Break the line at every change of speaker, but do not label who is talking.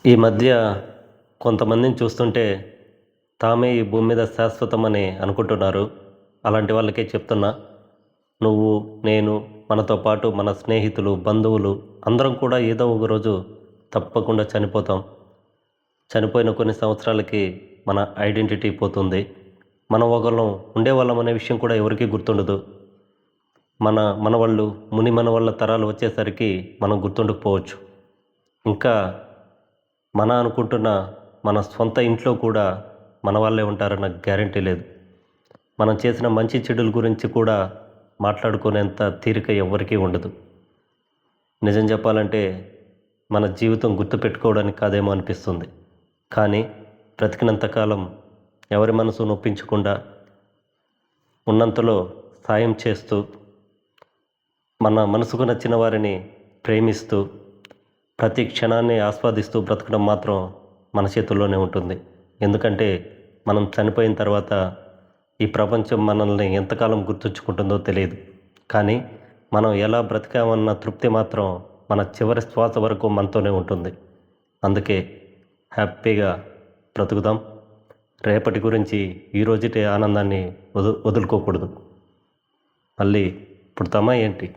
ఈ మధ్య కొంతమందిని చూస్తుంటే తామే ఈ భూమి మీద శాశ్వతమని అనుకుంటున్నారు. అలాంటి వాళ్ళకే చెప్తున్నా, నువ్వు, నేను, మనతో పాటు మన స్నేహితులు, బంధువులు అందరం కూడా ఏదో ఒక రోజు తప్పకుండా చనిపోతాం. చనిపోయిన కొన్ని సంవత్సరాలకి మన ఐడెంటిటీ పోతుంది. మనం ఒకళ్ళం ఉండేవాళ్ళం అనే విషయం కూడా ఎవరికీ గుర్తుండదు. మన మనవళ్ళు, ముని మనవళ్ళ తరాలు వచ్చేసరికి మనం గుర్తుండకపోవచ్చు. ఇంకా అనుకుంటున్న మన సొంత ఇంట్లో కూడా మన వాళ్ళే ఉంటారన్న గ్యారంటీ లేదు. మనం చేసిన మంచి చెడుల గురించి కూడా మాట్లాడుకునేంత తీరిక ఎవ్వరికీ ఉండదు. నిజం చెప్పాలంటే మన జీవితం గుర్తుపెట్టుకోవడానికి కాదేమో అనిపిస్తుంది. కానీ బ్రతికినంత కాలం ఎవరి మనసు నొప్పించకుండా ఉన్నంతలో సాయం చేస్తూ, మన మనసుకు నచ్చిన వారిని ప్రేమిస్తూ, ప్రతి క్షణాన్ని ఆస్వాదిస్తూ బ్రతకడం మాత్రం మన చేతుల్లోనే ఉంటుంది. ఎందుకంటే మనం చనిపోయిన తర్వాత ఈ ప్రపంచం మనల్ని ఎంతకాలం గుర్తుంచుకుంటుందో తెలియదు. కానీ మనం ఎలా బ్రతికామన్న తృప్తి మాత్రం మన చివరి శ్వాస వరకు మనతోనే ఉంటుంది. అందుకే హ్యాపీగా బ్రతుకుదాం. రేపటి గురించి ఈరోజుటే ఆనందాన్ని వదులుకోకూడదు. మళ్ళీ పుడతామా ఏంటి?